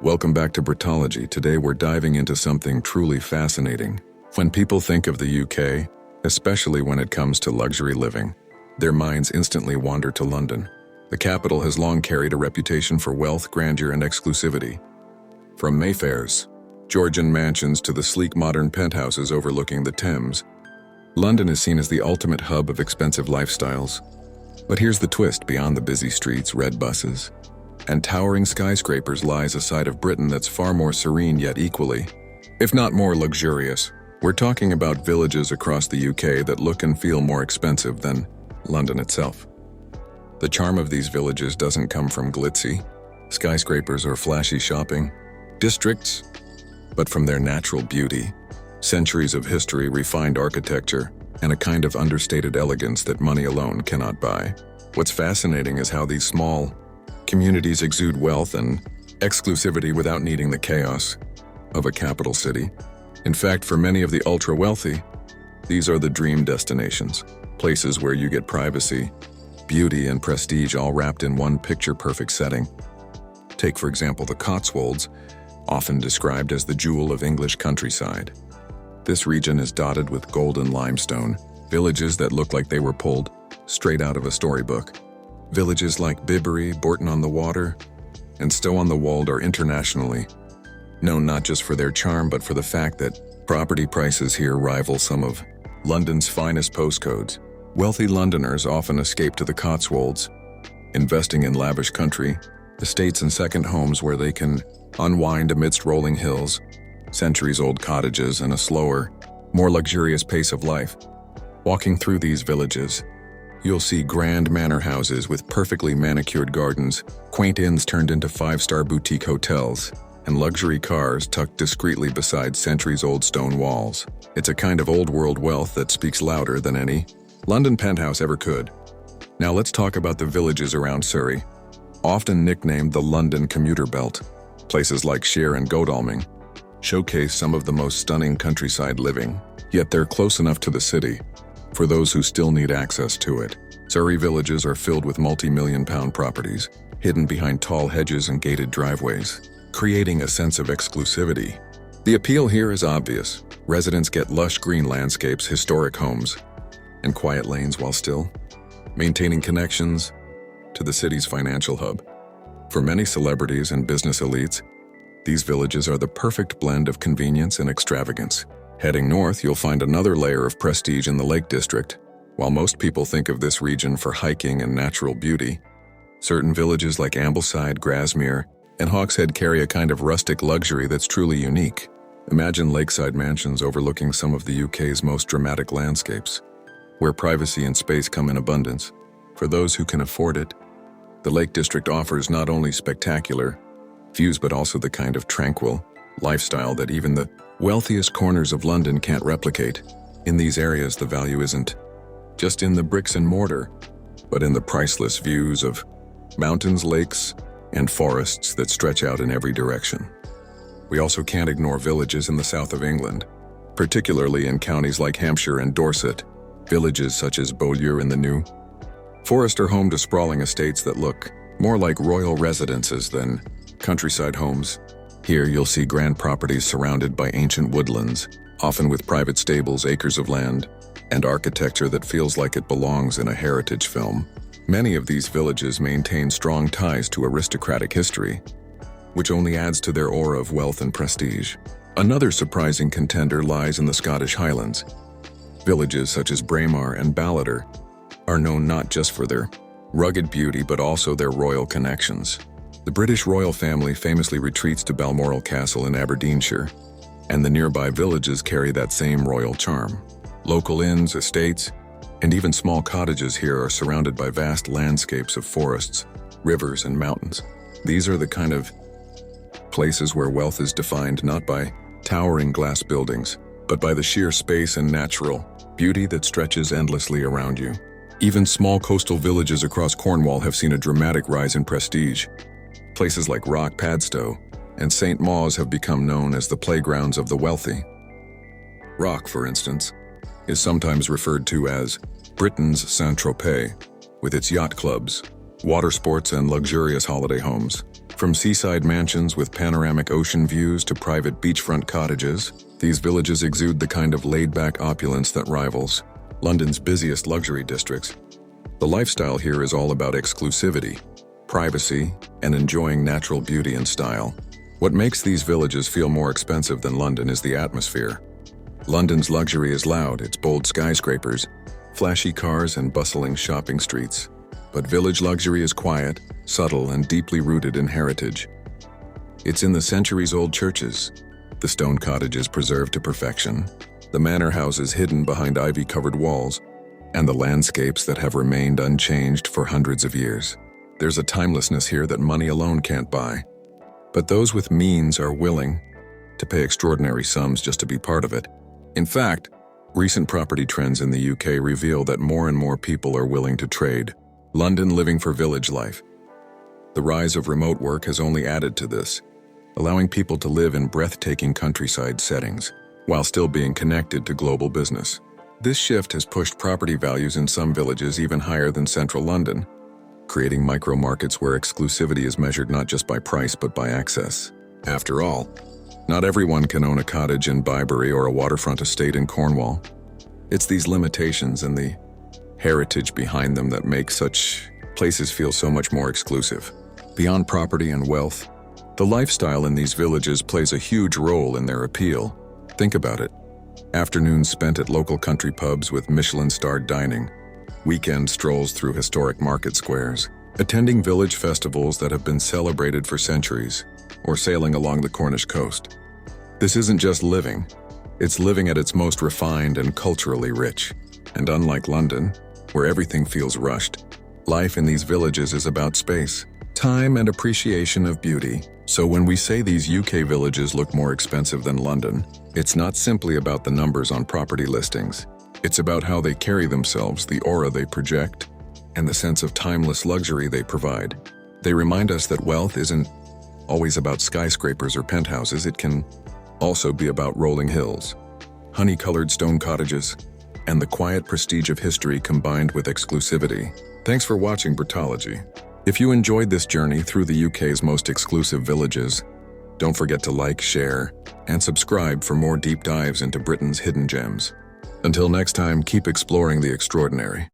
Welcome back to Britology. Today we're diving into something truly fascinating. When people think of the UK, especially when it comes to luxury living, their minds instantly wander to London. The capital has long carried a reputation for wealth, grandeur, and exclusivity. From Mayfair's Georgian mansions to the sleek modern penthouses overlooking the Thames, London is seen as the ultimate hub of expensive lifestyles. But here's the twist: beyond the busy streets, red buses, and towering skyscrapers lies a side of Britain that's far more serene yet equally, if not more luxurious. We're talking about villages across the UK that look and feel more expensive than London itself. The charm of these villages doesn't come from glitzy skyscrapers or flashy shopping districts, but from their natural beauty, centuries of history, refined architecture, and a kind of understated elegance that money alone cannot buy. What's fascinating is how these small communities exude wealth and exclusivity without needing the chaos of a capital city. In fact, for many of the ultra-wealthy, these are the dream destinations, places where you get privacy, beauty, and prestige all wrapped in one picture-perfect setting. Take, for example, the Cotswolds, often described as the jewel of English countryside. This region is dotted with golden limestone, villages that look like they were pulled straight out of a storybook. Villages like Bibury, Bourton-on-the-Water, and Stow-on-the-Wold are internationally known not just for their charm, but for the fact that property prices here rival some of London's finest postcodes. Wealthy Londoners often escape to the Cotswolds, investing in lavish country estates and second homes where they can unwind amidst rolling hills, centuries-old cottages, and a slower, more luxurious pace of life. Walking through these villages, you'll see grand manor houses with perfectly manicured gardens, quaint inns turned into five-star boutique hotels, and luxury cars tucked discreetly beside centuries-old stone walls. It's a kind of old-world wealth that speaks louder than any London penthouse ever could. Now let's talk about the villages around Surrey, often nicknamed the London commuter belt. Places like Sheer and Godalming showcase some of the most stunning countryside living, yet they're close enough to the city for those who still need access to it. Surrey villages are filled with multi-million-pound properties, hidden behind tall hedges and gated driveways, creating a sense of exclusivity. The appeal here is obvious. Residents get lush green landscapes, historic homes, and quiet lanes while still maintaining connections to the city's financial hub. For many celebrities and business elites, these villages are the perfect blend of convenience and extravagance. Heading north, you'll find another layer of prestige in the Lake District. While most people think of this region for hiking and natural beauty, certain villages like Ambleside, Grasmere, and Hawkshead carry a kind of rustic luxury that's truly unique. Imagine lakeside mansions overlooking some of the UK's most dramatic landscapes, where privacy and space come in abundance. For those who can afford it, the Lake District offers not only spectacular views but also the kind of tranquil lifestyle that even the wealthiest corners of London can't replicate. In these areas, the value isn't just in the bricks and mortar, but in the priceless views of mountains, lakes, and forests that stretch out in every direction. We also can't ignore villages in the south of England, particularly in counties like Hampshire and Dorset. Villages such as Beaulieu in the New Forest are home to sprawling estates that look more like royal residences than countryside homes. Here you'll see grand properties surrounded by ancient woodlands, often with private stables, acres of land, and architecture that feels like it belongs in a heritage film. Many of these villages maintain strong ties to aristocratic history, which only adds to their aura of wealth and prestige. Another surprising contender lies in the Scottish Highlands. Villages such as Braemar and Ballater are known not just for their rugged beauty but also their royal connections. The British royal family famously retreats to Balmoral Castle in Aberdeenshire, and the nearby villages carry that same royal charm. Local inns, estates, and even small cottages here are surrounded by vast landscapes of forests, rivers, and mountains. These are the kind of places where wealth is defined not by towering glass buildings, but by the sheer space and natural beauty that stretches endlessly around you. Even small coastal villages across Cornwall have seen a dramatic rise in prestige. Places like Rock Padstow and St. Mawes have become known as the playgrounds of the wealthy. Rock, for instance, is sometimes referred to as Britain's Saint-Tropez, with its yacht clubs, water sports, and luxurious holiday homes. From seaside mansions with panoramic ocean views to private beachfront cottages, these villages exude the kind of laid-back opulence that rivals London's busiest luxury districts. The lifestyle here is all about exclusivity, privacy, and enjoying natural beauty and style. What makes these villages feel more expensive than London is the atmosphere. London's luxury is loud, its bold skyscrapers, flashy cars, and bustling shopping streets. But village luxury is quiet, subtle, and deeply rooted in heritage. It's in the centuries-old churches, the stone cottages preserved to perfection, the manor houses hidden behind ivy-covered walls, and the landscapes that have remained unchanged for hundreds of years. There's a timelessness here that money alone can't buy. But those with means are willing to pay extraordinary sums just to be part of it. In fact, recent property trends in the UK reveal that more and more people are willing to trade London living for village life. The rise of remote work has only added to this, allowing people to live in breathtaking countryside settings while still being connected to global business. This shift has pushed property values in some villages even higher than central London, creating micro-markets where exclusivity is measured not just by price but by access. After all, not everyone can own a cottage in Byberry or a waterfront estate in Cornwall. It's these limitations and the heritage behind them that make such places feel so much more exclusive. Beyond property and wealth, the lifestyle in these villages plays a huge role in their appeal. Think about it. Afternoons spent at local country pubs with Michelin-starred dining, weekend strolls through historic market squares, attending village festivals that have been celebrated for centuries, or sailing along the Cornish coast. This isn't just living, it's living at its most refined and culturally rich. And unlike London, where everything feels rushed, life in these villages is about space, time, and appreciation of beauty. So when we say these UK villages look more expensive than London, it's not simply about the numbers on property listings. It's about how they carry themselves, the aura they project, and the sense of timeless luxury they provide. They remind us that wealth isn't always about skyscrapers or penthouses. It can also be about rolling hills, honey-colored stone cottages, and the quiet prestige of history combined with exclusivity. Thanks for watching Brutology. If you enjoyed this journey through the UK's most exclusive villages, don't forget to like, share, and subscribe for more deep dives into Britain's hidden gems. Until next time, keep exploring the extraordinary.